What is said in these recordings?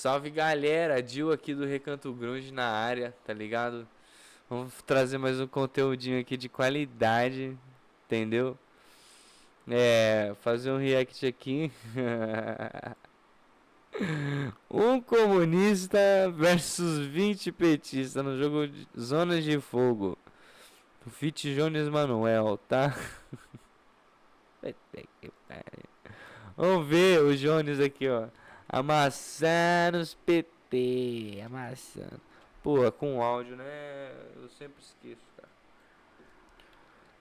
Salve galera, Dil aqui do Recanto Grunge na área, tá ligado? Vamos trazer mais um conteúdinho aqui de qualidade, entendeu? Fazer um react aqui. Um comunista versus 20 petistas no jogo de Zonas de Fogo. O Fit Jones Manuel, tá? Vamos ver o Jones aqui, ó. Amassando os PT. Amassando. Pô, com áudio, né? Eu sempre esqueço, cara.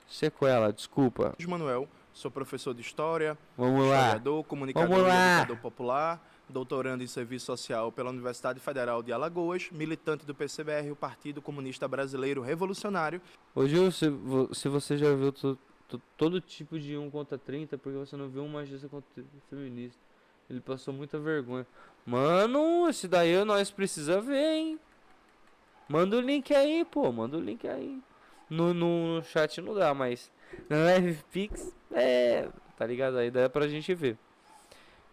Sequela, desculpa. Manuel, sou professor de História, Vamos historiador, lá. comunicador Vamos e lá. educador popular, doutorando em Serviço Social pela Universidade Federal de Alagoas, militante do PCBR, o Partido Comunista Brasileiro Revolucionário. Ô Gil, se você já viu todo tipo de 1 contra 30, porque você não viu um machista contra feminista? Ele passou muita vergonha. Mano, esse daí nós precisa ver, hein? Manda o link aí, pô. Manda o link aí. No chat não dá, mas na Live Pix, tá ligado? Aí dá pra gente ver.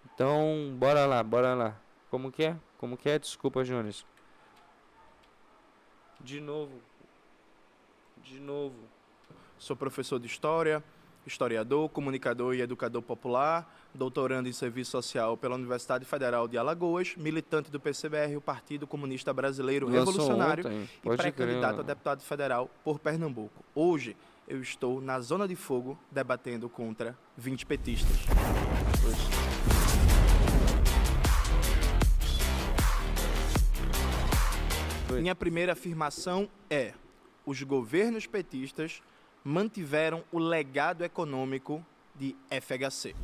Então, bora lá, bora lá. Como que é? Como que é? Desculpa, Jones. De novo. De novo. Sou professor de História, historiador, comunicador e educador popular, doutorando em Serviço Social pela Universidade Federal de Alagoas, militante do PCBR, o Partido Comunista Brasileiro Revolucionário, e pré-candidato a deputado federal por Pernambuco. Hoje, eu estou na Zona de Fogo debatendo contra 20 petistas. Minha primeira afirmação é: os governos petistas mantiveram o legado econômico de FHC.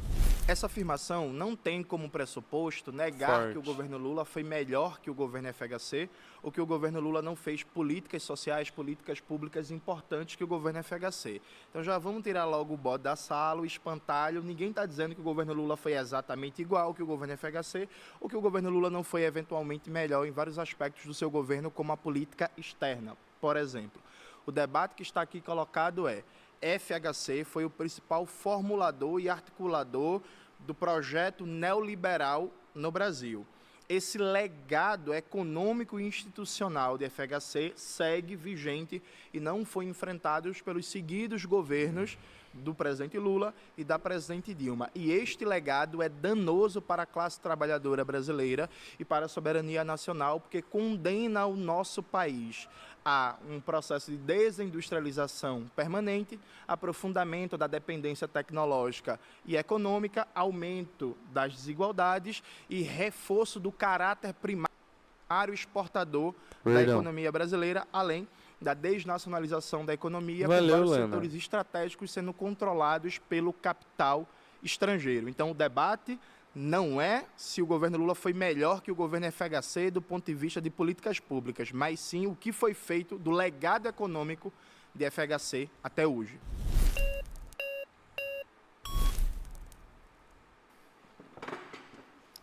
Essa afirmação não tem como pressuposto negar que o governo Lula foi melhor que o governo FHC ou que o governo Lula não fez políticas sociais, políticas públicas importantes que o governo FHC. Então já vamos tirar logo o bode da sala, o espantalho. Ninguém está dizendo que o governo Lula foi exatamente igual que o governo FHC ou que o governo Lula não foi eventualmente melhor em vários aspectos do seu governo, como a política externa, por exemplo. O debate que está aqui colocado é: FHC foi o principal formulador e articulador do projeto neoliberal no Brasil. Esse legado econômico e institucional de FHC segue vigente e não foi enfrentado pelos seguidos governos do presidente Lula e da presidente Dilma. E este legado é danoso para a classe trabalhadora brasileira e para a soberania nacional, porque condena o nosso país a um processo de desindustrialização permanente, aprofundamento da dependência tecnológica e econômica, aumento das desigualdades e reforço do caráter primário exportador da economia brasileira, além da desnacionalização da economia, com vários setores estratégicos sendo controlados pelo capital estrangeiro. Então, o debate não é se o governo Lula foi melhor que o governo FHC do ponto de vista de políticas públicas, mas sim o que foi feito do legado econômico de FHC até hoje.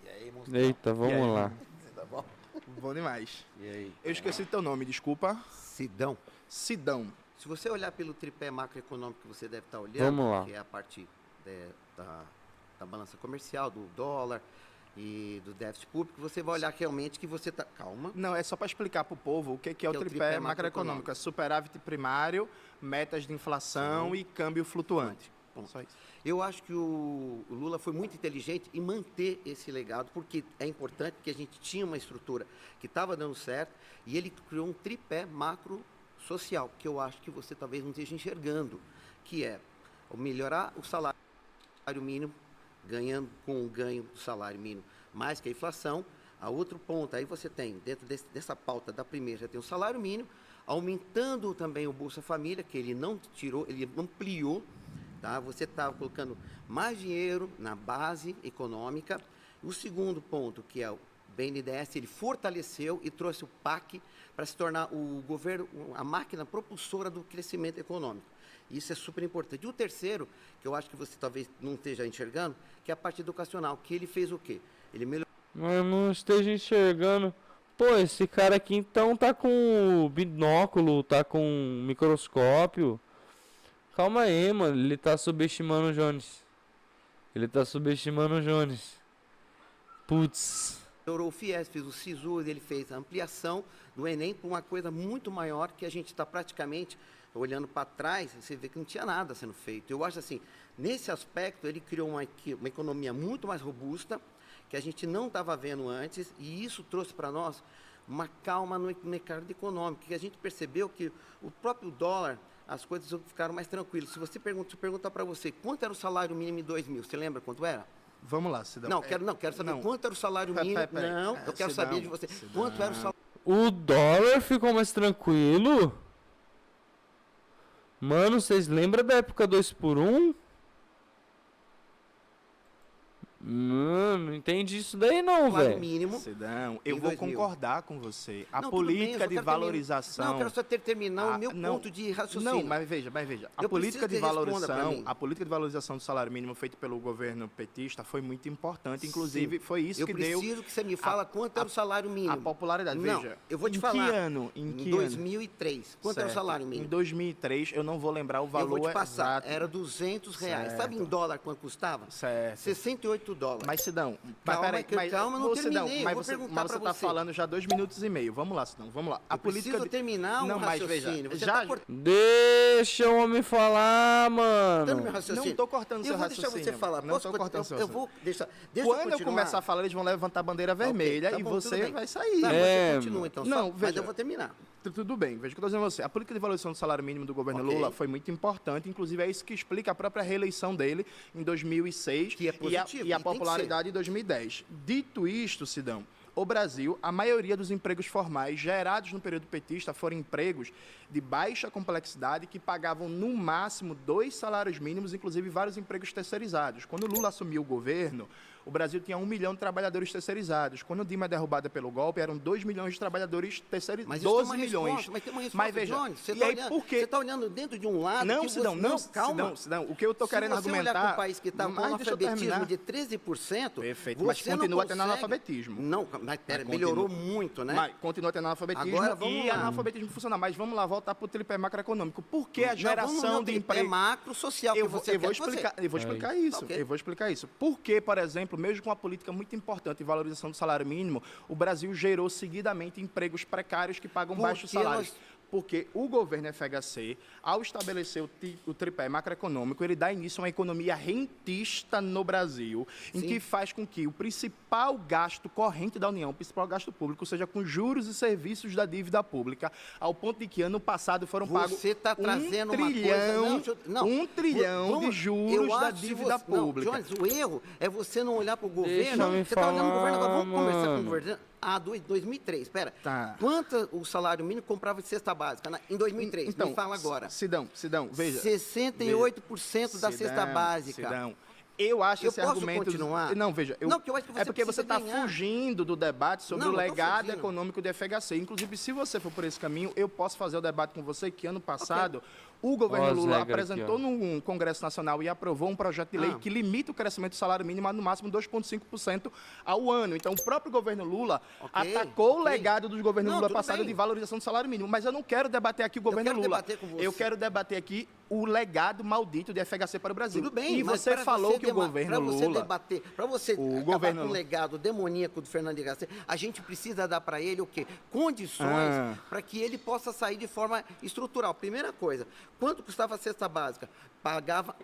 E aí, monstrão? Eita, vamos lá. Você tá bom? Bom demais. E aí? Eu esqueci teu nome, desculpa. Sidão. Sidão. Se você olhar pelo tripé macroeconômico que você deve estar olhando, Vamos lá. que é a parte da balança comercial, do dólar e do déficit público, você vai olhar realmente que você está... Calma. Não, é só para explicar para o povo o que é o tripé macroeconômico. É superávit primário, metas de inflação e câmbio flutuante. Bom, só isso. Eu acho que o Lula foi muito inteligente em manter esse legado, porque é importante que a gente tinha uma estrutura que estava dando certo e ele criou um tripé macro social, que eu acho que você talvez não esteja enxergando, que é melhorar o salário mínimo, ganhando com o ganho do salário mínimo mais que a inflação. A outro ponto, aí você tem, dentro dessa pauta da primeira, já tem o salário mínimo, aumentando também o Bolsa Família, que ele não tirou, ele ampliou, tá? Você está colocando mais dinheiro na base econômica. O segundo ponto, que é o BNDES, ele fortaleceu e trouxe o PAC para se tornar o governo, a máquina propulsora do crescimento econômico. Isso é super importante. E o terceiro, que eu acho que você talvez não esteja enxergando, que é a parte educacional, que ele fez o quê? Ele melhorou. Mas não esteja enxergando. Pô, esse cara aqui então tá com binóculo, tá com microscópio. Calma aí, mano. Ele tá subestimando o Jones. Ele tá subestimando o Jones. Putz. melhorou o FIES, fez o SISU, ele fez a ampliação do Enem para uma coisa muito maior que a gente está praticamente olhando para trás, você vê que não tinha nada sendo feito. Eu acho assim, nesse aspecto, ele criou uma economia muito mais robusta, que a gente não estava vendo antes, e isso trouxe para nós uma calma no mercado econômico, que a gente percebeu que o próprio dólar, as coisas ficaram mais tranquilas. Se você perguntar para você, quanto era o salário mínimo em 2000, você lembra quanto era? Vamos lá, Sidão. Quero saber quanto era o salário mínimo. Não, eu quero saber de você. Quanto era o salário? O dólar ficou mais tranquilo? Mano, vocês lembram da época 2 por 1? Não entendi isso daí não, velho. Mínimo. Sidão, eu vou 2000. concordar com você. A Não, política tudo bem, de valorização... Não, eu quero só terminar o meu ponto de raciocínio. Não, mas veja. A Eu política preciso de que você responda pra valorização, mim. a política de valorização do salário mínimo feita pelo governo petista foi muito importante. Inclusive, foi isso que deu... Eu preciso que você me fala quanto era o salário mínimo. a popularidade. Não, Veja, eu vou te em falar. que ano? Em 2003. Quanto era o Certo. salário Em mínimo? 2003, eu não vou lembrar o valor Eu vou te passar. exato. Era R$200. Certo. Sabe em dólar quanto custava? Certo. $68. Mas, Sidão, Calma, não Sidão, terminei, mas eu vou você perguntar pra está você. falando já 2 minutos e meio. Vamos lá, Sidão, vamos lá. A Eu preciso terminar não, mas raciocínio. veja, Você já... tá cortando Deixa o homem falar, meu mano. raciocínio. Não tô cortando seu Eu vou deixar raciocínio. você falar. Não tô cortando seu eu vou deixar. Quando eu começar a falar, eles vão levantar a bandeira vermelha tá e bom, você tudo bem. vai sair. Tá, É, você continua então. não, Mas veja. eu vou terminar. Tudo bem, veja o que eu estou dizendo a você. A política de valorização do salário mínimo do governo Ok. Lula foi muito importante, inclusive é isso que explica a própria reeleição dele em 2006 Que é positivo, e a e tem que popularidade em 2010. Dito isto, Sidão, o Brasil, a maioria dos empregos formais gerados no período petista foram empregos de baixa complexidade que pagavam no máximo 2 salários mínimos, inclusive vários empregos terceirizados. Quando Lula assumiu o governo, o Brasil tinha 1 milhão de trabalhadores terceirizados. Quando o Dilma é derrubada pelo golpe, eram 2 milhões de trabalhadores terceirizados. Mas 12 isso tem uma milhões. resposta, mas tem uma resposta, Mas veja, Jones, você e tá aí olhando, por quê? Você está olhando dentro de um lado... Não, que Sidão, você, não, calma. Sidão. O que eu estou querendo Se você argumentar... olhar para um país que está com Mas deixa eu analfabetismo terminar. de 13%... Perfeito, mas você não continua tendo consegue- analfabetismo. Não, mas pera, Mas melhorou continua. muito, né? Mas continua tendo analfabetismo Agora, vamos e lá. analfabetismo funciona. Mas vamos lá, voltar para o tripé macroeconômico. Por que a Não, vamos geração no de tripé emprego... macro social que você eu vou quer fazer. explicar, eu vou explicar isso. Ok. Eu vou explicar isso. Porque, por exemplo, mesmo com uma política muito importante de valorização do salário mínimo, o Brasil gerou seguidamente empregos precários que pagam baixos Porque salários. Porque o governo FHC, ao estabelecer o tripé macroeconômico, ele dá início a uma economia rentista no Brasil, em Sim. que faz com que o principal gasto corrente da União, o principal gasto público, seja com juros e serviços da dívida pública, ao ponto de que ano passado foram pagos Você está trazendo uma coisa... trilhão, Não, deixa eu- não. 1 trilhão de juros Eu da acho que dívida você- pública. Não, Jones, o erro é você não olhar para o Deixa governo. eu me Você está olhando o governo agora. Vamos falar, conversar com o mano. governo. 2003, espera. Tá. Quanto o salário mínimo comprava de cesta básica em 2003? Então, Me fala agora. Sidão, veja. 68% da cesta Sidão, básica. Sidão, eu acho Eu esse posso argumento... continuar? Não, veja, Não, porque eu acho que você é porque você precisa está ganhar. fugindo do debate sobre Não, o não tô legado fugindo. econômico do FHC. Inclusive, se você for por esse caminho, eu posso fazer o debate com você que ano passado o governo Ó as Lula regras apresentou aqui, ó. no Congresso Nacional e aprovou um projeto de lei Ah. que limita o crescimento do salário mínimo a no máximo 2,5% ao ano. Então, o próprio governo Lula Ok, atacou o ok. legado dos governos Não, Lula tudo passado bem. de valorização do salário mínimo. Mas eu não quero debater aqui o governo quero Lula. debater com você. Eu quero debater aqui o legado maldito de FHC para o Brasil. Tudo bem, e mas você pra falou você que o governo Para você Lula... debater, para você O acabar governo com o Lula. legado demoníaco do Fernando Henrique, a gente precisa dar para ele o quê? Condições Ah. para que ele possa sair de forma estrutural. Primeira coisa, quanto custava a cesta básica? Pagava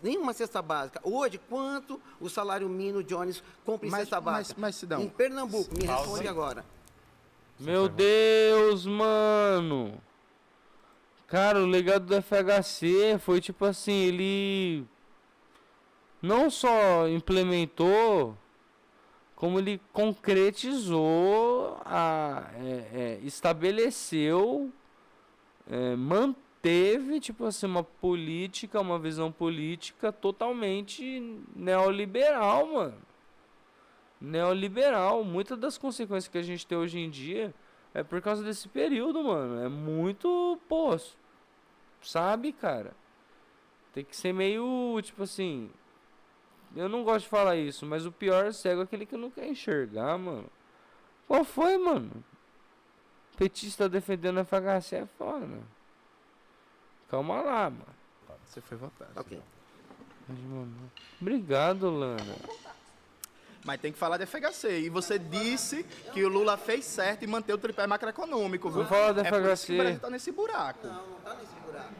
nenhuma cesta básica. Hoje, quanto o salário mínimo Jones compra em cesta básica? Mas, Sidão... Em Pernambuco, me responde agora. Meu Deus, mano. Cara, o legado do FHC foi tipo assim, ele não só implementou, como ele concretizou, estabeleceu, manteve, tipo assim, uma política, uma visão política totalmente neoliberal, mano. Neoliberal. Muitas das consequências que a gente tem hoje em dia é por causa desse período, mano. É muito, pô, sabe, cara? Tem que ser meio, tipo assim, eu não gosto de falar isso, mas o pior cego é aquele que não quer enxergar, mano. Qual foi, mano? Petista defendendo a FHC é foda. Calma lá, mano. Você foi votado. Ok. Mas, mano, obrigado, Lana. Mas tem que falar de FHC. E você disse que o Lula fez certo e manteve o tripé macroeconômico. Vou falar da É por isso que o FHC. Brasil tá nesse buraco. Não tá nesse buraco.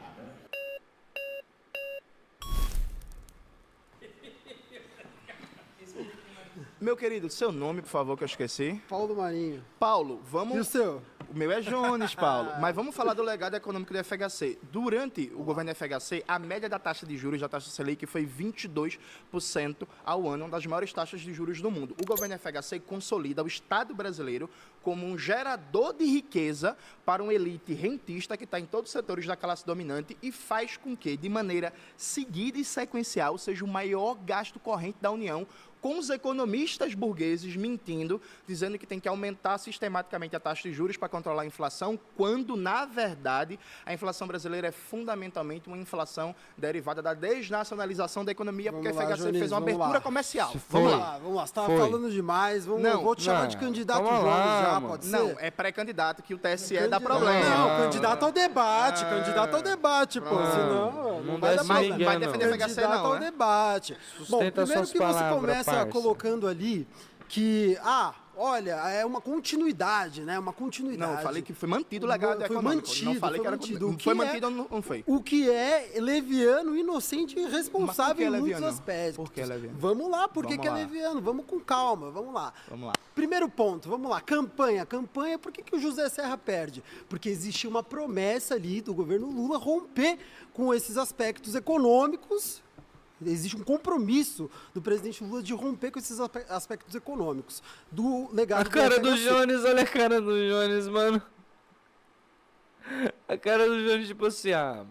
Meu querido, seu nome, por favor, que eu esqueci. Paulo Marinho. Paulo, E o vamos... seu? O meu é Jones, Paulo. Mas vamos falar do legado econômico do FHC. Durante o governo do FHC, a média da taxa de juros, da taxa Selic, foi 22% ao ano, uma das maiores taxas de juros do mundo. O governo do FHC consolida o Estado brasileiro como um gerador de riqueza para uma elite rentista que está em todos os setores da classe dominante e faz com que, de maneira seguida e sequencial, seja o maior gasto corrente da União, com os economistas burgueses mentindo, dizendo que tem que aumentar sistematicamente a taxa de juros para controlar a inflação, quando, na verdade, a inflação brasileira é fundamentalmente uma inflação derivada da desnacionalização da economia, porque a FHC Jones, fez uma vamos abertura lá. comercial. Foi. Vamos lá. Você tava Foi. falando demais. Não, vou te chamar não, de candidato calma Jones lá, já, mano. pode ser? Não, é pré-candidato que o TSE dá Candidato- problema. Não, candidato ao debate. Candidato ao debate, pô. Senão Não vai dá dar esse problema. migué, vai não. defender FHC Candidato não, ao né? debate. Bom, Sustenta primeiro suas que você palavras, começa parça. colocando ali que, olha, é uma continuidade, né? Uma continuidade. Não, eu falei que foi mantido o legado Foi econômico. mantido, não falei foi que era mantido. O que foi é- mantido ou não foi? O que é leviano, inocente e Mas por irresponsável que é em muitos leviano? aspectos. Por que é leviano? Vamos lá, por que Vamos que é lá. leviano? Vamos com calma, vamos lá. Vamos lá. Primeiro ponto, vamos lá, campanha. Campanha, por que o José Serra perde? Porque existe uma promessa ali do governo Lula romper com esses aspectos econômicos. Existe um compromisso do presidente Lula de romper com esses aspectos econômicos. Do legado A cara do FHC. Jones, olha a cara do Jones, mano. A cara do Jones, tipo assim, mano.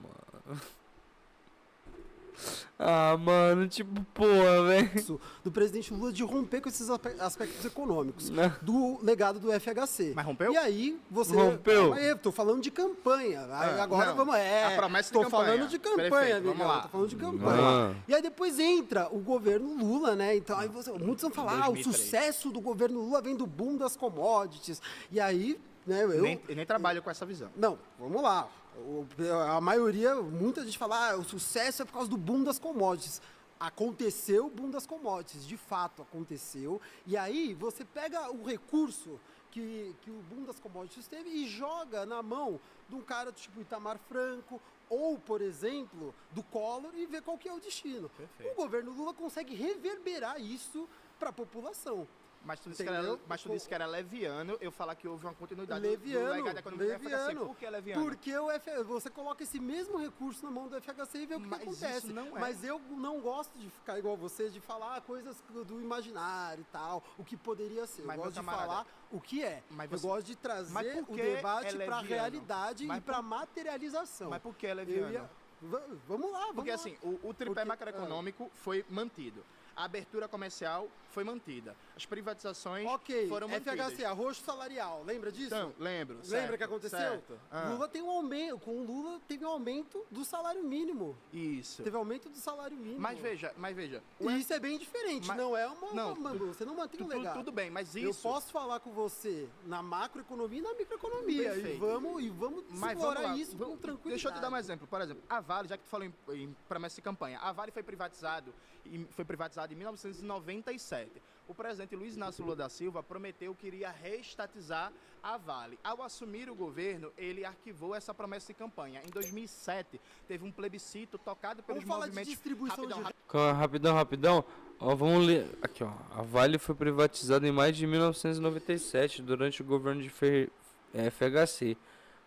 Mano, tipo, porra, velho. Do presidente Lula de romper com esses aspectos econômicos. Não. Do legado do FHC. Mas rompeu? E aí você... Rompeu? Mas eu tô falando de campanha. Aí agora não. vamos... A promessa de tô campanha. falando de campanha, Perfeito, amigão. vamos lá. Tô falando de campanha. Ah. E aí depois entra o governo Lula, né? Então aí muitos vão falar, o 2003. sucesso do governo Lula vem do boom das commodities. E aí, né, eu... Eu nem trabalho com essa visão. Não, vamos lá. A maioria, muita gente fala, o sucesso é por causa do boom das commodities. Aconteceu o boom das commodities, de fato aconteceu. E aí você pega o recurso que o boom das commodities teve e joga na mão de um cara do tipo Itamar Franco ou, por exemplo, do Collor e vê qual que é o destino. Perfeito. O governo Lula consegue reverberar isso para a população. Mas tu Entendeu? disse que era leviano eu falar que houve uma continuidade do Leviano, legado econômico do FHC. leviano. Por que é leviano? Porque você coloca esse mesmo recurso na mão do FHC e vê o que Mas acontece. isso não é. Mas eu não gosto de ficar igual você, de falar coisas do imaginário e tal, o que poderia ser. Mas, eu meu gosto de camarada, falar o que é. mas Eu você- gosto de mas trazer por o que debate é para a leviano? realidade Mas e para a materialização. Mas por que é Eu leviano? ia- Vamos lá, vamos Porque lá. assim, o tripé Porque- macroeconômico foi mantido. A abertura comercial foi mantida. As privatizações Ok, foram mantidas. FHC, arroxo salarial, lembra disso? Então, lembro. Lembra certo, que aconteceu? certo. Lula tem um aumento, com o Lula teve um aumento do salário mínimo. Isso. Teve aumento do salário mínimo. Mas veja, E isso é bem diferente, Mas- não é não, você não mantém o legado. Tudo bem, mas Eu isso... posso falar com você na macroeconomia e na microeconomia. E Perfeito. vamos Mas explorar vamos lá. isso com tranquilidade. Deixa eu te dar um exemplo. Por exemplo, a Vale, já que tu falou em promessa de campanha, a Vale foi privatizado em 1997. O presidente Luiz Inácio Lula da Silva prometeu que iria reestatizar a Vale. Ao assumir o governo, ele arquivou essa promessa de campanha. Em 2007, teve um plebiscito tocado pelos Vamos falar de movimentos... distribuição de Calma, rapidão. Ó, vamos ler. Aqui, ó. A Vale foi privatizada em maio de 1997, durante o governo de FHC,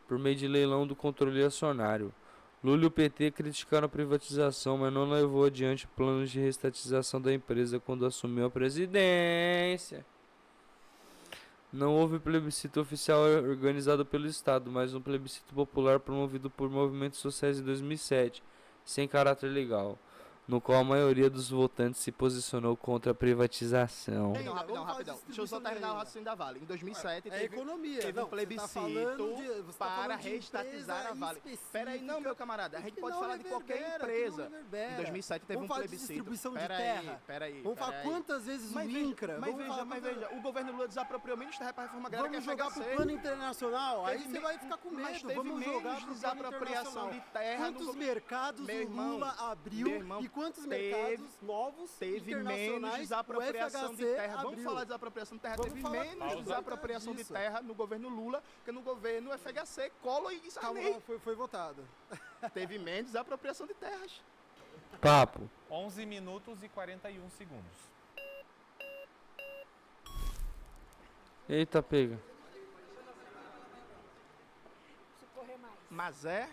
por meio de leilão do controle acionário. Lula e o PT criticaram a privatização, mas não levou adiante planos de reestatização da empresa quando assumiu a presidência. Não houve plebiscito oficial organizado pelo Estado, mas um plebiscito popular promovido por movimentos sociais em 2007, sem caráter legal, no qual a maioria dos votantes se posicionou contra a privatização. Renda, vamos falar de Rapidão. Deixa eu só distribuição de terminar o renda. raciocínio da Vale. Em 2007, É teve economia. teve um Não, você tá plebiscito falando de- você tá para falando de reestatizar empresa a Vale. específica. Peraí, não, meu camarada. A gente Que pode não falar de qualquer reverbera, que não empresa. reverbera. Em 2007 teve Vamos um falar de plebiscito. distribuição de Peraí, terra. Peraí, Vamos falar peraí. quantas vezes Mas o veja, INCRA... mas vamos falar veja, o governo Lula desapropriou menos terra para a reforma agrária Vamos que a jogar pro FHC. plano internacional, aí Teve você me- vai ficar com mas medo. teve Vamos menos jogar pro plano desapropriação internacional. de terra no Quantos governo- mercados Meu o irmão, Lula abriu meu irmão, e quantos mercados novos Teve internacionais menos desapropriação o de FHC terra. Vamos abriu? falar de desapropriação de terra. Vamos Teve falar menos desapropriação de disso. terra no governo Lula que no governo FHC, Collor e Calma, Sarney. foi votado. Teve menos desapropriação de terras. Papo. 11 minutos e 41 segundos. Eita, pega. Preciso correr mais. Mazé,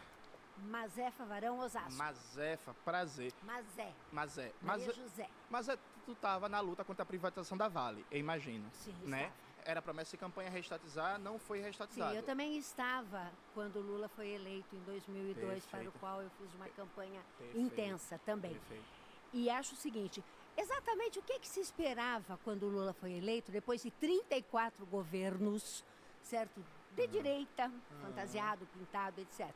Mazefa, Varão, Osasco. Mazefa, prazer. Mazé. Mazé. Maria José. Mazé, tu tava na luta contra a privatização da Vale, eu imagino. Sim, né? estava. Era promessa de campanha reestatizar, não foi Sim, reestatizado. eu também estava quando o Lula foi eleito em 2002, para o Perfeito. qual eu fiz uma campanha Perfeito. intensa também. Perfeito. E acho o seguinte, exatamente o que se esperava quando o Lula foi eleito, depois de 34 governos, certo? De direita, fantasiado, pintado, etc.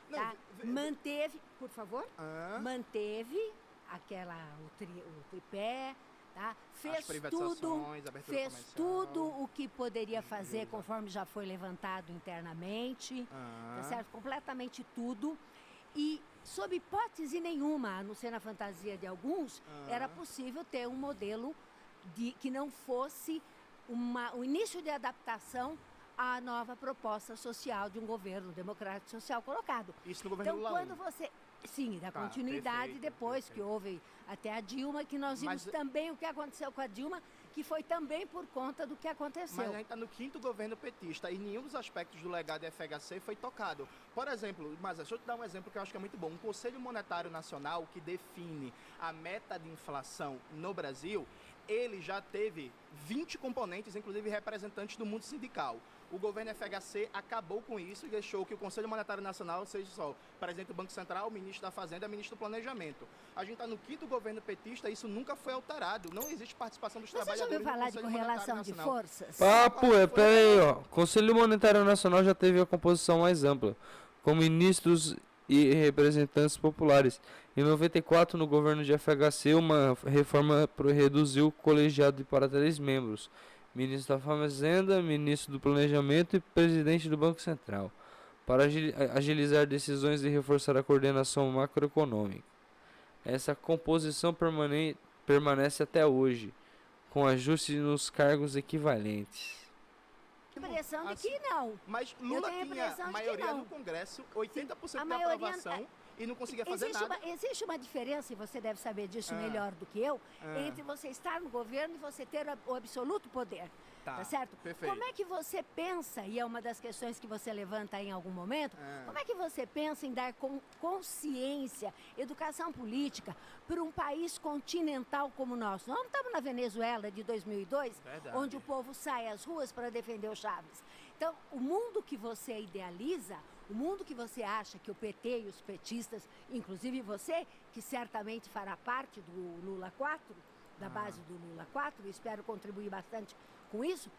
Não, Tá? Manteve, por favor, Ah, manteve o tripé, tá? Fez privatizações, tudo, abertura fez comercial. tudo o que poderia fazer conforme já foi levantado internamente, ah, tá certo? Completamente tudo. E sob hipótese nenhuma, a não ser na fantasia de alguns, era possível ter um modelo que não fosse o início de adaptação à nova proposta social de um governo democrático social colocado. Isso no governo Então, Lula. quando você. Sim, da Tá, continuidade perfeito, depois, perfeito. que houve até a Dilma, que nós vimos Mas- também o que aconteceu com a Dilma, que foi também por conta do que aconteceu. Mas a gente está no 5º governo petista e nenhum dos aspectos do legado FHC foi tocado. Por exemplo, mas deixa eu te dar um exemplo que eu acho que é muito bom. Um Conselho Monetário Nacional que define a meta de inflação no Brasil, ele já teve 20 componentes, inclusive representantes do mundo sindical. O governo FHC acabou com isso e deixou que o Conselho Monetário Nacional seja só o presidente do Banco Central, o ministro da Fazenda e o ministro do Planejamento. A gente está no 5º governo petista e isso nunca foi alterado. Não existe participação dos Você já trabalhadores ouviu falar de no Conselho Monetário correlação de Nacional. forças? Papo, pera aí, ó. Conselho Monetário Nacional já teve a composição mais ampla, com ministros e representantes populares. Em 94, no governo de FHC, uma reforma reduziu o colegiado para 3 membros: ministro da Fazenda, ministro do Planejamento e presidente do Banco Central, para agilizar decisões e reforçar a coordenação macroeconômica. Essa composição permanece até hoje, com ajustes nos cargos equivalentes. A impressão de Assim, que não. Mas Lula tenho a tinha impressão de que maioria não. no Congresso, 80% A da maioria- aprovação e não conseguia fazer Existe nada. existe uma diferença, e você deve saber disso Ah. melhor do que eu, Ah. entre você estar no governo e você ter o absoluto poder. Tá certo? perfeito. Como é que você pensa, e é uma das questões que você levanta aí em algum momento, Ah. como é que você pensa em dar consciência, educação política para um país continental como o nosso? Nós não estamos na Venezuela de 2002, Verdade. onde o povo sai às ruas para defender o Chaves. Então, o mundo que você idealiza, o mundo que você acha que o PT e os petistas, inclusive você, que certamente fará parte do Lula 4, da base do Lula 4, e espero contribuir bastante com isso,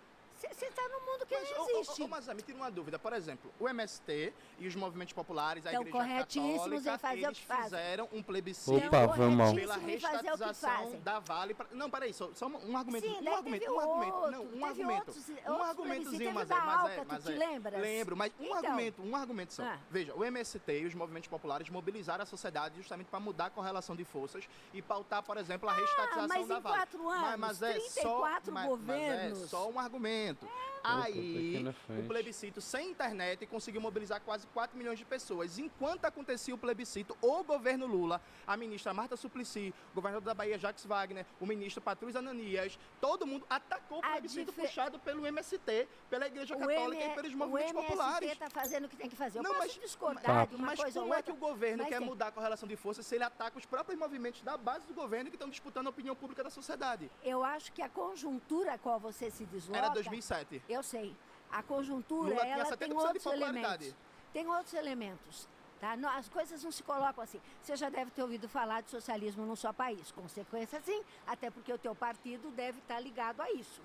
você está num mundo que Mas, não existe. mas me tira uma dúvida. Por exemplo, o MST e os movimentos populares, a Estão Igreja corretíssimos Católica, em fazer o eles que fazem. fizeram um plebiscito Opa, foi mal. pela corretíssimo em fazer o que reestatização fazem. da Vale. Não, peraí, só um argumento. Sim, um daí argumento, teve um argumento. outro, Não, um teve argumento. outros Um argumentozinho, teve mas da Alca, tu te lembras? Lembro, mas Então. um argumento só. Ah. Veja, o MST e os movimentos populares mobilizaram a sociedade justamente para mudar a correlação de forças e pautar, por exemplo, a reestatização mas da em Vale. 4 anos, mas é 34 mas governos. é só um argumento. Opa, Aí, pequena o frente. plebiscito sem internet conseguiu mobilizar quase 4 milhões de pessoas. Enquanto acontecia o plebiscito, o governo Lula, a ministra Marta Suplicy, o governador da Bahia, Jacques Wagner, o ministro Patrus Ananias, todo mundo atacou o A plebiscito dife- puxado pelo MST, pela Igreja O Católica e pelos movimentos o MST populares. está fazendo o que tem que fazer. Eu Não, posso mas- discordar de uma Mas coisa ou como é outra. que o governo mas quer tem- mudar a correlação de forças se ele ataca os próprios movimentos da base do governo que estão disputando a opinião pública da sociedade? Eu acho que a conjuntura a qual você se desloca... Era 2007. Eu sei. A conjuntura, Lula tinha ela 70% tem de outros popularidade. elementos. Tem outros elementos. Tá? As coisas não se colocam assim. Você já deve ter ouvido falar de socialismo num só país. Consequência, sim, até porque o teu partido deve estar ligado a isso.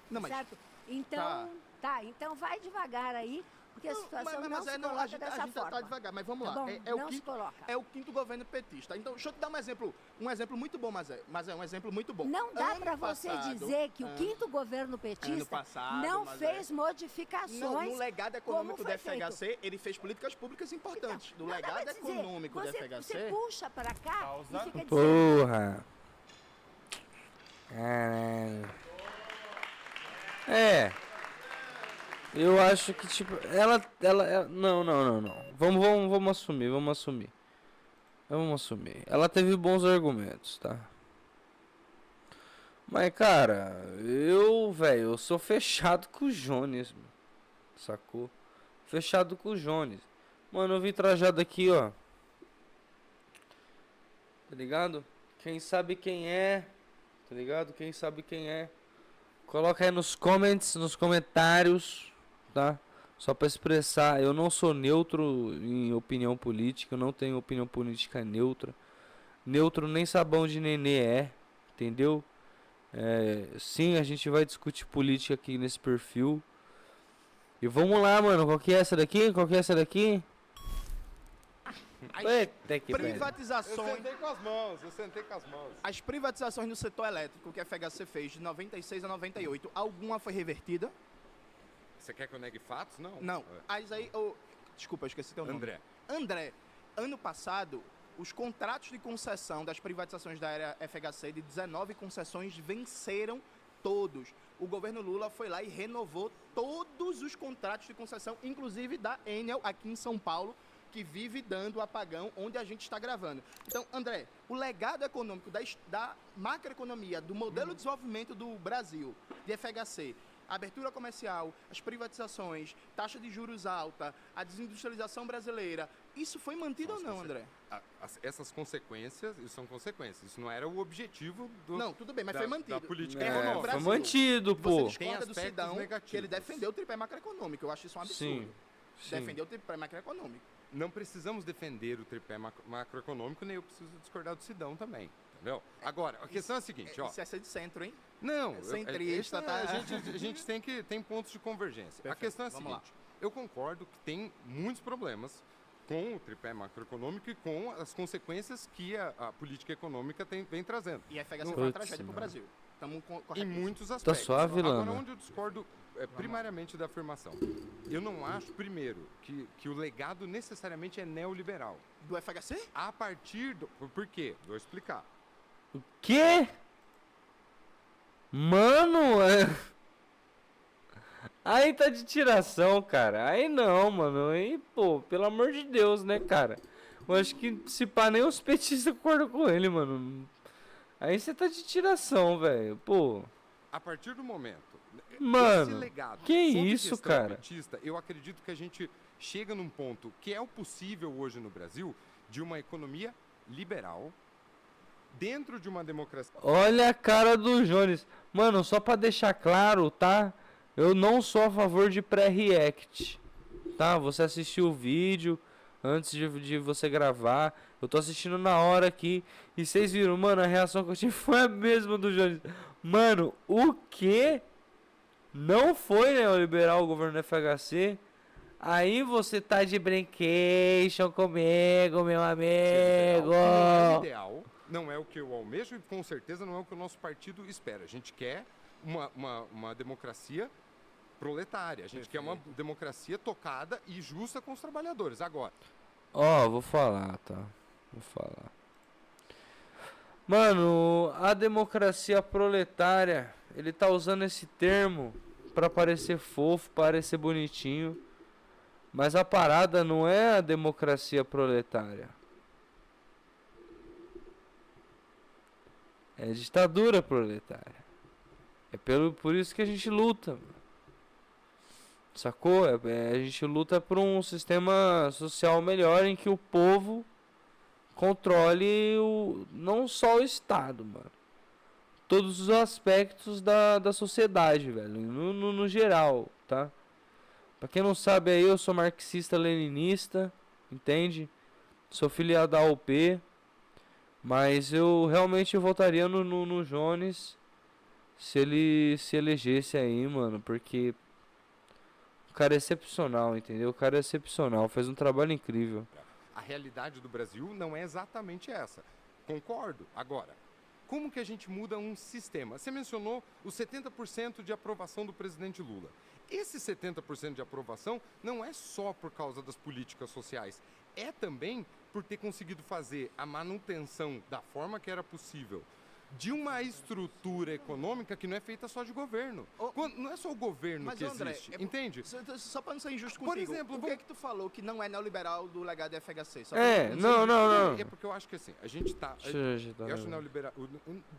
Não, mas- certo? Então, então vai devagar aí, porque a situação não se a coloca gente, dessa a gente forma. tá devagar, mas vamos Tá lá. bom? Não se coloca. É o quinto governo petista. Então, deixa eu te dar um exemplo muito bom, mas é um exemplo muito bom. Não dá Ano para você passado, dizer que o quinto governo petista passado, não mas fez modificações. no legado econômico como do foi feito. FHC, ele fez políticas públicas importantes. Então, Do nada legado vai dizer. econômico do Você FHC... puxa para cá Pausa. e fica dizendo... Porra. Caralho. Eu acho que, tipo, ela não. Vamos assumir. Ela teve bons argumentos, tá? Mas, cara, eu sou fechado com o Jones, mano. Sacou? Fechado com o Jones. Mano, eu vim trajado aqui, ó. Tá ligado? Quem sabe quem é, tá ligado? Quem sabe quem é. Coloca aí nos comentários, tá? Só pra expressar, eu não sou neutro em opinião política, eu não tenho opinião política neutra. Neutro nem sabão de nenê é, entendeu? Sim, a gente vai discutir política aqui nesse perfil. E vamos lá, mano, qual que é essa daqui? Eita, que pariu. Privatizações... Eu sentei com as mãos. As privatizações no setor elétrico que a FHC fez de 96 a 98, alguma foi revertida? Você quer que eu negue fatos? Não. Não. Mas aí, desculpa, eu esqueci teu nome. André, ano passado, os contratos de concessão das privatizações da área FHC de 19 concessões venceram todos. O governo Lula foi lá e renovou todos os contratos de concessão, inclusive da Enel aqui em São Paulo, que vive dando apagão onde a gente está gravando. Então, André, o legado econômico da macroeconomia, do modelo de desenvolvimento do Brasil, de FHC, a abertura comercial, as privatizações, taxa de juros alta, a desindustrialização brasileira, isso foi mantido ou não, André? Essas consequências, isso são consequências. Isso não era o objetivo do... Não, tudo bem, mas foi mantido. Da política É, econômica. no Foi Brasil. mantido, pô. Você Tem discorda do aspectos Sidão, negativos. que ele defendeu o tripé macroeconômico. Eu acho isso um absurdo. Sim. Defendeu o tripé macroeconômico. Não precisamos defender o tripé macroeconômico, nem eu preciso discordar do Sidão também, entendeu? Agora, a questão é a seguinte, ó. Isso é ser de centro, hein? Não, centrista, tá? A gente tem pontos de convergência. Perfeito, A questão é a vamos seguinte, eu concordo que tem muitos problemas com o tripé macroeconômico e com as consequências que a política econômica vem trazendo. E a FHC Putz, foi uma tragédia pro mano. Brasil. Estamos Em corretos. muitos aspectos. suave, Agora, Lana. onde eu discordo primariamente da afirmação. Eu não acho, primeiro, que o legado necessariamente é neoliberal. Do FHC? A partir do... Por quê? Vou explicar. O quê? Mano, aí tá de tiração, cara. Aí não, mano. Aí, pô, pelo amor de Deus, né, cara? Eu acho que se pá, nem os petistas concordam com ele, mano. Aí você tá de tiração, velho. Pô. A partir do momento... Mano, esse legado, que sob isso, gestão cara? petista, eu acredito que a gente chega num ponto que é o possível hoje no Brasil de uma economia liberal dentro de uma democracia. Olha a cara do Jones. Mano, só pra deixar claro, tá? Eu não sou a favor de pré-react, tá? Você assistiu o vídeo antes de você gravar. Eu tô assistindo na hora aqui. E vocês viram, mano, a reação que eu tive foi a mesma do Jones. Mano, o quê? Não foi neoliberal o governo do FHC? Aí você tá de brincation comigo, meu amigo. Não é ideal, não é o que eu almejo e com certeza não é o que o nosso partido espera. A gente quer uma democracia proletária, a gente quer uma democracia tocada e justa com os trabalhadores. Agora, Ó, vou falar, tá? Vou falar. Mano, a democracia proletária, ele tá usando esse termo pra parecer fofo, parecer bonitinho. Mas a parada não é a democracia proletária. É a ditadura proletária. É por isso que a gente luta, mano. Sacou? A gente luta por um sistema social melhor em que o povo controle não só o Estado, mano. Todos os aspectos da sociedade, velho. No geral, tá? Pra quem não sabe aí, eu sou marxista-leninista, entende? Sou filiado à UP. Mas eu realmente votaria no Jones se ele se elegesse aí, mano, porque o cara é excepcional, entendeu? O cara é excepcional, faz um trabalho incrível. A realidade do Brasil não é exatamente essa. Concordo. Agora, como que a gente muda um sistema? Você mencionou os 70% de aprovação do presidente Lula. Esse 70% de aprovação não é só por causa das políticas sociais, é também por ter conseguido fazer a manutenção da forma que era possível de uma estrutura econômica que não é feita só de governo. Não é só o governo Mas, que André, existe, entende? Só para não ser injusto Por contigo, exemplo, por que tu falou que não é neoliberal do legado do FHC? Só É, pra não. É porque eu acho que assim, a gente tá... Deixa eu ajeitar, Eu acho né? neoliberal...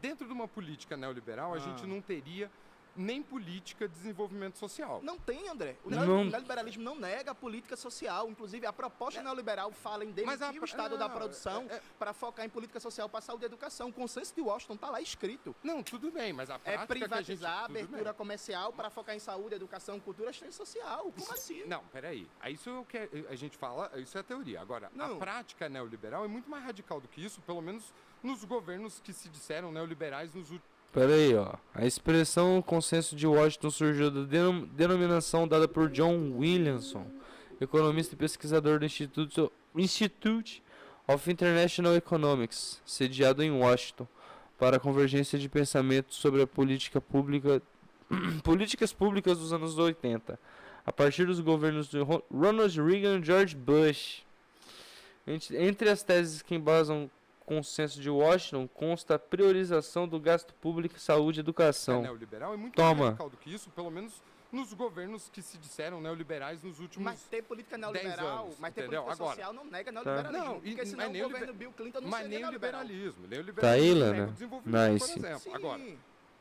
Dentro de uma política neoliberal, a gente não teria nem política de desenvolvimento social. Não tem, André. O Não. neoliberalismo não nega a política social. Inclusive, a proposta neoliberal fala em demitir o Estado da produção para focar em política social, para saúde e educação. O consenso de Washington está lá escrito. Não, tudo bem, mas a É prática que a gente... privatizar a tudo abertura bem. comercial para focar em saúde, educação, cultura, assistência social. Como assim? Não, peraí. Isso é o que a gente fala, isso é a teoria. Agora, Não. a prática neoliberal é muito mais radical do que isso, pelo menos nos governos que se disseram neoliberais nos últimos... Pera aí, ó. A expressão consenso de Washington surgiu da denominação dada por John Williamson, economista e pesquisador do Institute of International Economics, sediado em Washington, para a convergência de pensamento sobre a política pública, políticas públicas dos anos 80, a partir dos governos de Ronald Reagan e George Bush. Entre as teses que embasam consenso de Washington consta a priorização do gasto público, saúde e educação. neoliberal é muito Toma. mais radical do que isso, pelo menos nos governos que se disseram neoliberais nos últimos... Mas ter política 10 neoliberal, anos, mas ter entendeu? política Agora, social não nega neoliberalismo. Não, porque senão mas o nem governo Bill Clinton não mas seria neoliberal. neoliberalismo. Tá aí, nega Lana? o desenvolvimento, Nice. por exemplo. Sim. Agora,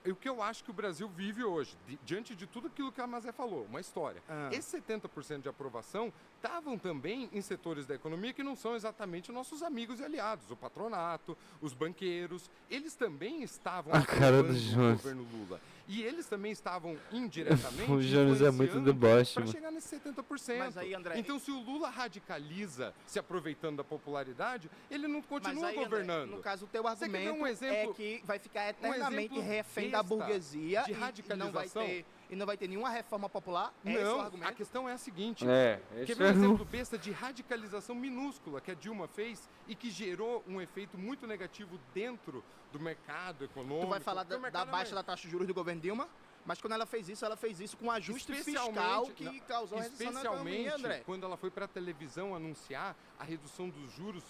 o que eu acho que o Brasil vive hoje, diante de tudo aquilo que a Mazé falou, uma história. Esse 70% de aprovação estavam também em setores da economia que não são exatamente nossos amigos e aliados. O patronato, os banqueiros, eles também estavam A cara do aprovando o Jones. governo Lula. E eles também estavam indiretamente O Jones é muito deboche, para mano. chegar nesse 70%. Mas aí, André, Então, se o Lula radicaliza, se aproveitando da popularidade, ele não Mas continua aí, André, governando. no caso, o teu Você quer dar argumento um exemplo- é que vai ficar eternamente exemplo refém da besta burguesia de e não vai radicalização? ter e não vai ter nenhuma reforma popular. É esse o Não, argumento? a questão é a seguinte. É, Quer esse ver um é exemplo besta de radicalização minúscula que a Dilma fez e que gerou um efeito muito negativo dentro do mercado econômico? Tu vai falar Porque o da mercado baixa da taxa de juros do governo Dilma? Mas quando ela fez isso com um ajuste fiscal que não, causou recessão na economia, especialmente André. quando ela foi para a televisão anunciar a redução dos juros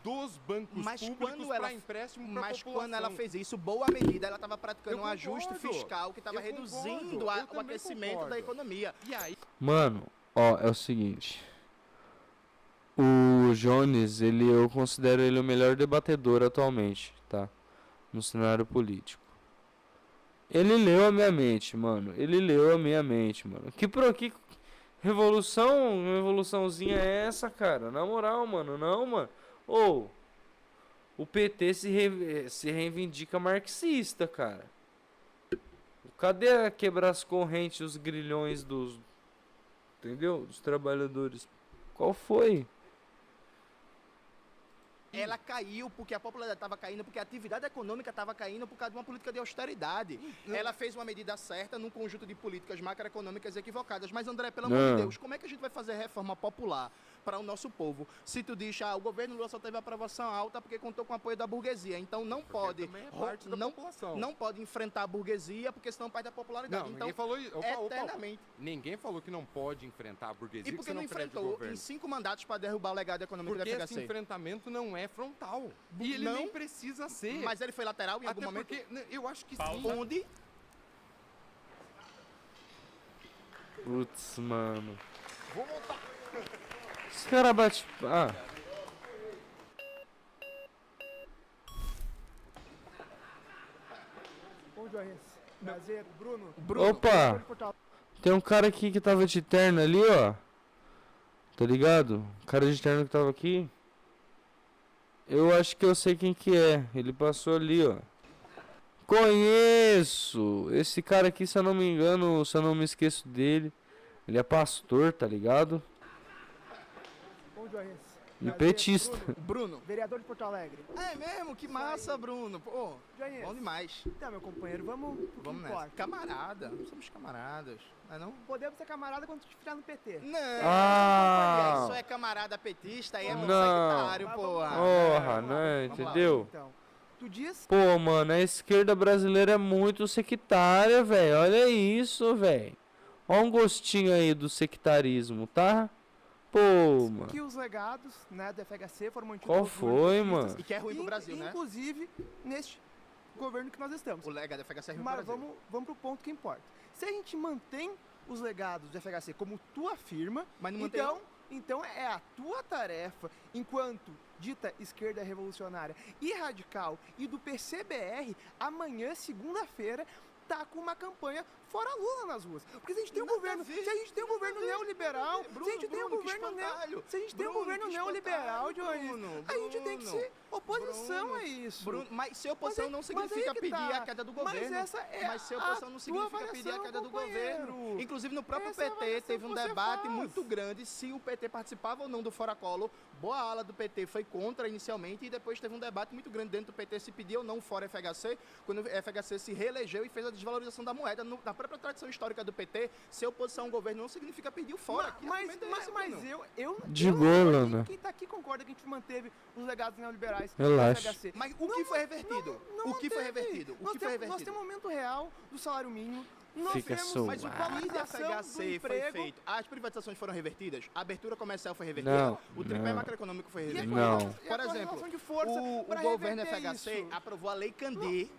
dos bancos Mas públicos quando ela, para empréstimo para a mas população. quando ela fez isso, boa medida, ela estava praticando Eu um ajuste concordo. fiscal que estava Eu reduzindo concordo. Eu o também aquecimento concordo. da economia. E aí, Mano, ó, é o seguinte. O Jones, eu considero ele o melhor debatedor atualmente, tá? No cenário político. Ele leu a minha mente, mano. Ele leu a minha mente, mano. Que revoluçãozinha é essa, cara? Na moral, mano, não, mano. Ou o PT se reivindica marxista, cara. Cadê quebrar as correntes, os grilhões dos, entendeu? Dos trabalhadores. Qual foi? Ela caiu porque a popularidade estava caindo, porque a atividade econômica estava caindo por causa de uma política de austeridade. Ela fez uma medida certa num conjunto de políticas macroeconômicas equivocadas. Mas, André, pelo amor de Deus, como é que a gente vai fazer reforma popular para o nosso povo? Se tu diz, o governo Lula só teve aprovação alta porque contou com o apoio da burguesia. Então não pode, também é parte da população. não pode enfrentar a burguesia porque senão perde a popularidade. não, Então, ninguém falou isso. Opa, eternamente. Ninguém falou que não pode enfrentar a burguesia, E que porque você não enfrenta o enfrentou governo. em 5 mandatos para derrubar o legado econômico Porque do esse FHC? enfrentamento não é frontal. E ele Não, nem precisa ser. Mas ele foi lateral em algum Até momento? porque eu acho que sim. Onde? Putz, mano. Esse cara bate. Ah. Onde é esse? Prazer, Bruno. Opa! Tem um cara aqui que tava de terno ali, ó. Tá ligado? O cara de terno que tava aqui. Eu acho que eu sei quem que é. Ele passou ali, ó. Conheço! Esse cara aqui, se eu não me engano, se eu não me esqueço dele. Ele é pastor, tá ligado? Onde é esse? E Prazer, petista. Bruno, Bruno. vereador de Porto Alegre. É mesmo? Que massa, Bruno. Pô, Joinhas. bom demais. Então, meu companheiro, vamos pro que Vamos nessa. importa. Camarada. Somos camaradas. Não é não? Podemos ser camarada quando estiver no PT. Não. Ah. Isso é camarada petista aí é muito Não. sectário, Mas porra. Porra, Vamos lá, né? vamos lá. Entendeu? Então, tu diz Pô, mano, a esquerda brasileira é muito sectária, velho. Olha isso, velho. Olha um gostinho aí do sectarismo, tá? Pô, mano. que os legados, né, do FHC foram mantidos Qual pelos governos foi, petistas, mano? E que é ruim pro Brasil, né? Inclusive, neste governo que nós estamos. O legado da FHC é ruim pro Mas Brasil. vamos pro ponto que importa. Se a gente mantém os legados do FHC como tu afirma, Mas não mantém então é a tua tarefa, enquanto dita esquerda revolucionária e radical e do PCBR, amanhã, segunda-feira, tá com uma campanha fora Lula nas ruas. Porque se a gente tem um Nada governo, a ver, se a gente tem um governo nada a ver, neoliberal, Bruno, se a gente tem um Bruno, que governo espantalho. se a gente tem um Bruno, governo que neoliberal, espantalho, Johnny, Bruno, a gente tem que Bruno, ser oposição Bruno, a isso. Bruno, mas ser oposição Mas não mas significa aí que pedir tá. a queda do Mas governo. essa é Mas ser a oposição não tua significa pedir a avaliação, queda do companheiro. governo. Inclusive, no próprio Essa é a PT avaliação teve um que você debate faz. muito grande se o PT participava ou não do Fora Collor. Boa ala do PT foi contra inicialmente e depois teve um debate muito grande dentro do PT se pedia ou não o Fora FHC, quando o FHC se reelegeu e fez a desvalorização da moeda. Na própria tradição histórica do PT, ser oposição ao governo não significa pedir o Fora. Que argumento é esse, Bruno? De boa, Lana. Quem tá aqui concorda que a gente manteve os legados neoliberais Relaxa. do FHC. Mas o que foi revertido? O que foi revertido? O que foi Nós revertido? temos um aumento real do salário mínimo. Nós Fica temos suave. Mas o Ah. que de valorização do FHC foi emprego. feito? As privatizações foram revertidas? A abertura comercial foi revertida? Não, O tripé não. macroeconômico foi E a revertido? Não. correlação- e a Por exemplo, correlação de força O pra governo reverter FHC isso. aprovou a Lei Candir,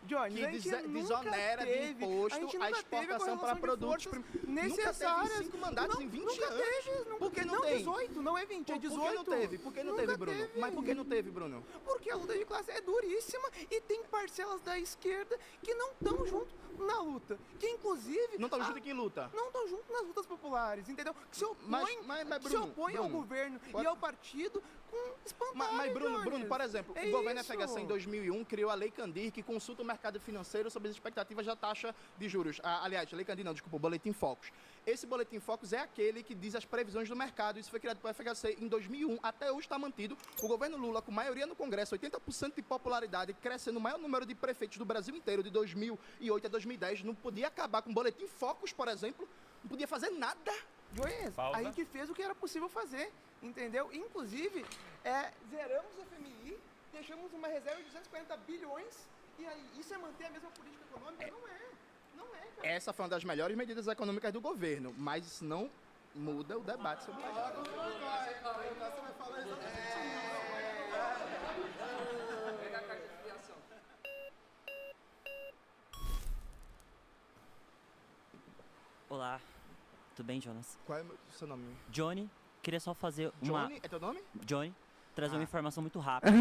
Johnny, que a gente nunca desonera de teve, imposto a gente a nunca teve exportação para correlação de produtos forças necessárias. necessárias. 5 mandatos em 20 nunca anos. Teve, nunca, Por que não tem? 18, não é 20, é Por 18. que não teve? Por que não Nunca teve, Bruno? teve. Mas por que não teve, Bruno? Porque a luta de classe é duríssima e tem parcelas da esquerda que não estão junto na luta. Que inclusive. Não estão junto em luta. Não estão junto nas lutas populares, entendeu? Que se opõem, Mas, que se Bruno, opõem ao Bruno, governo pode- e ao partido com espantalho. Mas Bruno, Jones. por exemplo, É o governo isso. FHC em 2001 criou a Lei Candir, que consulta o mercado financeiro sobre as expectativas da taxa de juros. Aliás, Lei Candir não, desculpa, o Boletim Focus. Esse Boletim Focus é aquele que diz as previsões do mercado. Isso foi criado pelo FHC em 2001, até hoje está mantido. O governo Lula, com maioria no Congresso, 80% de popularidade, crescendo o maior número de prefeitos do Brasil inteiro, de 2008 a 2010, não podia acabar com o Boletim Focus, por exemplo, não podia fazer nada. Joias, Pausa. a gente fez o que era possível fazer, entendeu? Inclusive, zeramos o FMI, deixamos uma reserva de 240 bilhões, e aí, isso é manter a mesma política econômica? Não é. Não é, cara. Essa foi uma das melhores medidas econômicas do governo, mas isso não muda o debate sobre o legado. Olá, tudo bem, Jonas? Qual é o seu nome? Johnny, queria só fazer uma. Johnny? É teu nome? Johnny, trazer uma Ah. informação muito rápida.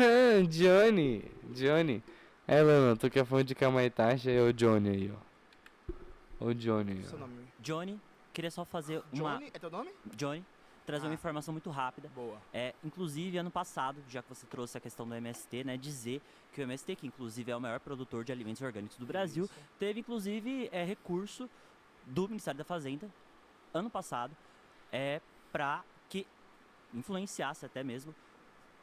Johnny. É, Lana, tu que é fã de Kamaitachi, é o Johnny aí, ó. O Johnny aí, Seu ó. nome? Johnny, queria só fazer uma. Johnny? É teu nome? Johnny, trazer Ah. uma informação muito rápida. Boa. Inclusive, ano passado, já que você trouxe a questão do MST, né, dizer que o MST, que inclusive é o maior produtor de alimentos orgânicos do Brasil, teve inclusive recurso do Ministério da Fazenda, ano passado, para que influenciasse até mesmo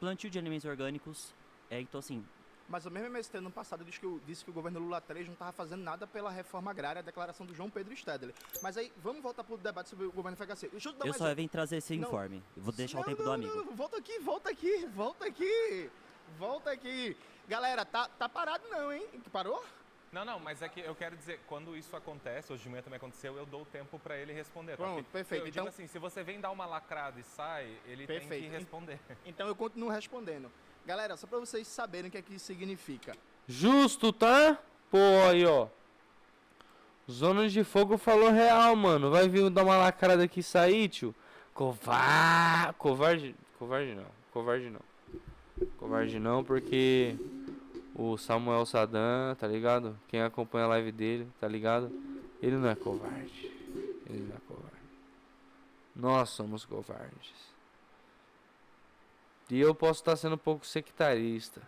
plantio de alimentos orgânicos. Então, assim, Mas o mesmo MST no passado disse que o governo Lula 3 não estava fazendo nada pela reforma agrária, a declaração do João Pedro Stedley. Mas aí, vamos voltar para o debate sobre o governo FHC. Deixa eu dar eu mais só vim trazer esse Não. informe. Eu vou deixar o Não, tempo não, do amigo. não, volta aqui. Galera, tá parado não, hein? Parou? Não, mas é que eu quero dizer, quando isso acontece, hoje de manhã também aconteceu, eu dou o tempo pra ele responder. Tá? Pronto, Porque perfeito. Eu Então- digo assim, se você vem dar uma lacrada e sai, ele tem Perfeito. que responder. Então eu continuo respondendo. Galera, só para vocês saberem o que é que isso significa. Justo, tá? Pô, aí, ó. Zona de Fogo falou real, mano. Vai vir dar uma lacrada aqui e sair, tio. Covarde não, porque o Samuel Saddam, tá ligado? Quem acompanha a live dele, tá ligado? Ele não é covarde. Nós somos covardes. E eu posso estar sendo um pouco sectarista.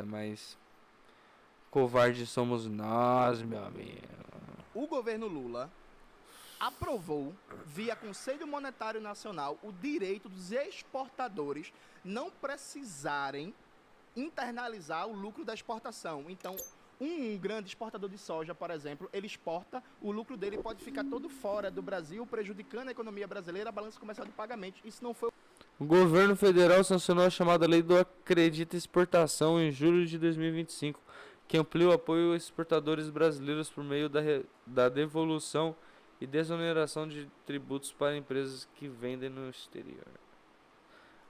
Mas covardes somos nós, meu amigo. O governo Lula aprovou, via Conselho Monetário Nacional, o direito dos exportadores não precisarem internalizar o lucro da exportação. Então, um grande exportador de soja, por exemplo, ele exporta, o lucro dele pode ficar todo fora do Brasil, prejudicando a economia brasileira, a balança comercial de pagamentos. Isso não foi... O governo federal sancionou a chamada Lei do Acredita Exportação em julho de 2025, que amplia o apoio aos exportadores brasileiros por meio da devolução e desoneração de tributos para empresas que vendem no exterior.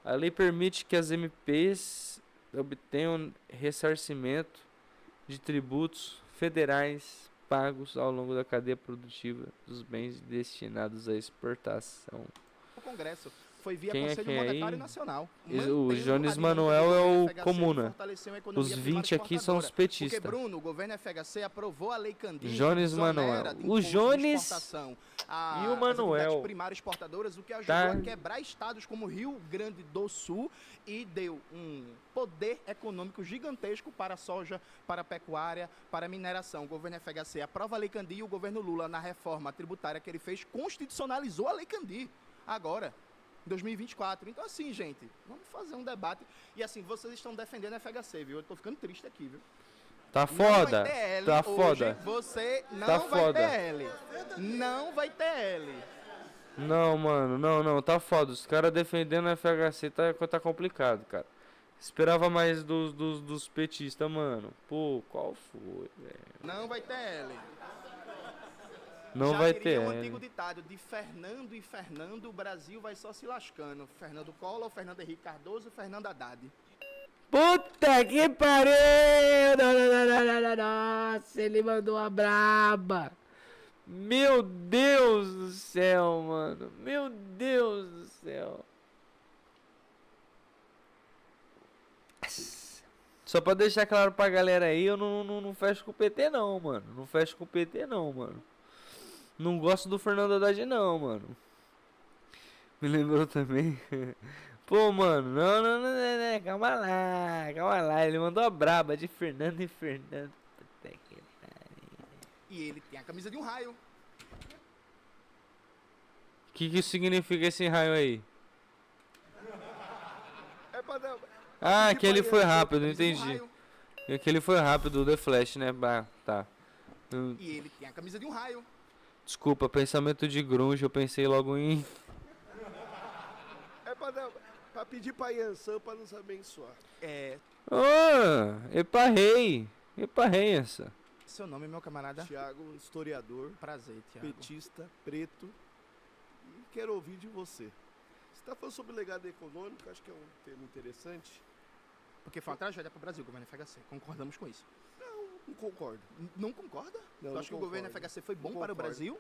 A lei permite que as MPs obtenham ressarcimento de tributos federais pagos ao longo da cadeia produtiva dos bens destinados à exportação. O Congresso foi via Quem é Conselho quem aí? Monetário Nacional. O Jones Manuel é o Comuna. Os 20 aqui são os Porque, petistas. Bruno, o governo FHC aprovou a Lei Candir. Jones Manuel. O Jones e o Manuel. Primárias exportadoras, o que ajudou Tá. a quebrar estados como Rio Grande do Sul e deu um poder econômico gigantesco para a soja, para a pecuária, para a mineração. O governo FHC aprova a Lei Candir e o governo Lula, na reforma tributária que ele fez, constitucionalizou a Lei Candir. Agora, 2024. Então, assim, gente, vamos fazer um debate. E, assim, vocês estão defendendo a FHC, viu? Eu tô ficando triste aqui, viu? Tá Não foda. vai ter L Tá hoje, foda. Você não Tá vai foda. ter L. Não vai ter L. Não, mano, não, tá foda. Os caras defendendo a FHC tá complicado, cara. Esperava mais dos petistas, mano. Pô, qual foi, velho? Não vai ter L. Não Já vai diria ter o L. antigo ditado de Fernando e Fernando, o Brasil vai só se lascando. Fernando Collor, Fernando Henrique Cardoso, Fernando Haddad. Puta que pariu! Nossa, ele mandou uma braba. Meu Deus do céu, mano. Meu Deus do céu. Só pra deixar claro pra galera aí, eu não fecho com o PT não, mano. Não fecho com o PT não, mano. Não gosto do Fernando Haddad não, mano. Me lembrou também. Pô, mano, não, calma lá. Ele mandou a braba de Fernando e Fernando. Puta que pariu. E ele tem a camisa de um raio. O que significa esse raio aí? É pra dar... Ah, aquele foi rápido, Camisa de um entendi. raio. Aquele foi rápido, o The Flash, né? Bah, tá. E ele tem a camisa de um raio. Desculpa, pensamento de grunge, eu pensei logo em... É pra pedir pra Yansan pra nos abençoar. É, Eparrei essa. seu nome, meu camarada? Tiago, historiador, Prazer, Thiago. petista, preto. E quero ouvir de você. Você está falando sobre legado econômico, acho que é um tema interessante. Porque foi uma tragédia para o Brasil, o governo FHC. Concordamos com isso. Não concordo. Não concorda? Não, Você acha que o governo FHC foi bom Não para o concordo. Brasil?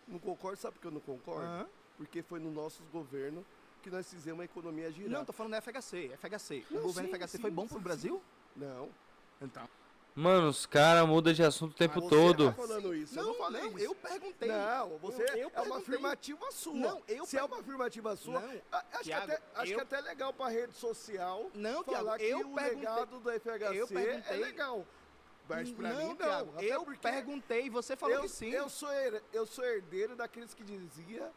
Não concordo, sabe por que eu não concordo? Aham. Porque foi no nosso governo que nós fizemos a economia girar. Não, tô falando da FHC. FHC. O Não, governo sim, FHC sim, foi bom para o sim, Brasil? Não. Então. Mano, os caras mudam de assunto o tempo Você todo. tá falando isso, eu não falei isso. eu perguntei. Não, você Eu é uma perguntei. afirmativa sua. Não, Se é uma afirmativa sua, Não, acho, Thiago, acho que é até legal pra rede social Não, falar Thiago, que eu o perguntei. legado do FHC Eu perguntei. é legal. Mas pra mim não. Thiago, até eu porque perguntei e você falou que sim. Eu sou herdeiro daqueles que dizia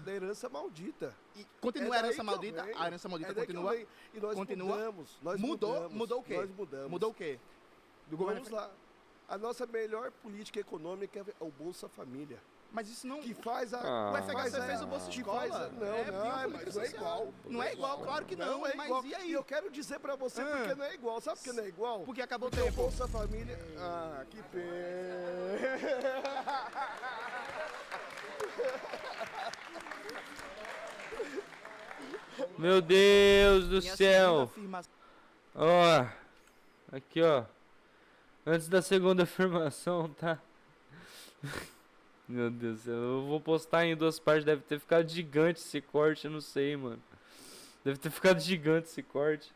da herança maldita. E continua É a daí herança que eu maldita? venho. A herança maldita É daí que eu continua? venho. E nós Continua? mudamos. Nós Mudou? mudamos. Mudou o quê? Nós mudamos. Mudou o quê? Do governo Vamos lá. A nossa melhor política econômica é o Bolsa Família. Mas isso não... Que faz a. Ah. O FHC faz fez o Bolsa que Escola. faz a- Não, É, não, política mas não é social. igual. Não é igual, claro que não. é mas igual. e aí? E eu quero dizer pra você porque não é igual. Sabe por que não é igual? Porque acabou o Porque o tempo. Bolsa Família. Ah, que pena. Meu Deus do Minha segunda céu. afirmação- Ó, aqui ó. Antes da segunda afirmação, tá? Meu Deus do céu, eu vou postar em duas partes. Deve ter ficado gigante esse corte, eu não sei, mano. Deve ter ficado gigante esse corte.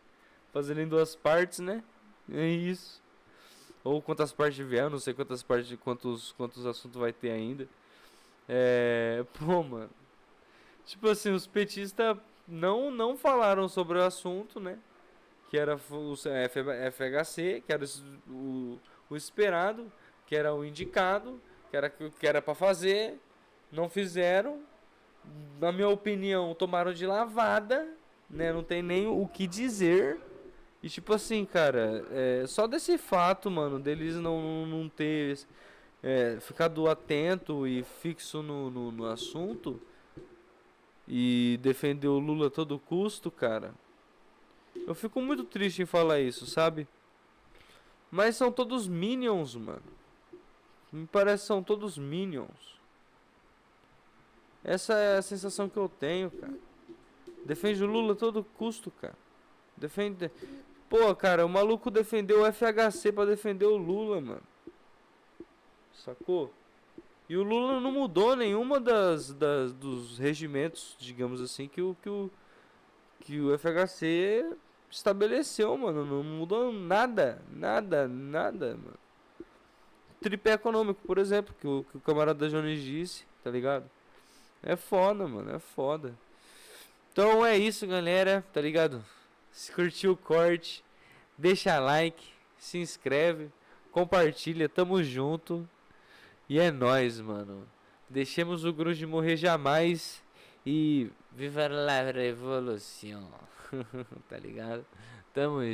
Fazendo em duas partes, né? É isso. Ou quantas partes vier, eu não sei quantas partes, quantos assuntos vai ter ainda. Pô, mano. Tipo assim, os petistas não falaram sobre o assunto, né? Que era o FHC, que era o esperado, que era o indicado, que era pra fazer. Não fizeram. Na minha opinião, tomaram de lavada, né? Não tem nem o que dizer. E tipo assim, cara, só desse fato, mano, deles não ter ficado atento e fixo no assunto e defender o Lula a todo custo, cara. Eu fico muito triste em falar isso, sabe? Mas são todos minions, mano. Me parece que são todos minions. Essa é a sensação que eu tenho, cara. Defende o Lula a todo custo, cara. Defende. Pô, cara, o maluco defendeu o FHC pra defender o Lula, mano. Sacou? E o Lula não mudou nenhuma dos regimentos, digamos assim, que o FHC estabeleceu, mano. Não mudou nada, mano. Tripé econômico, por exemplo, que o camarada Jones disse, tá ligado? É foda, mano, é foda. Então é isso, galera, tá ligado? Se curtiu o corte, deixa like, se inscreve, compartilha, tamo junto. E é nóis, mano. Deixemos o Grunge morrer jamais. E viva a revolução. Tá ligado? Tamo junto.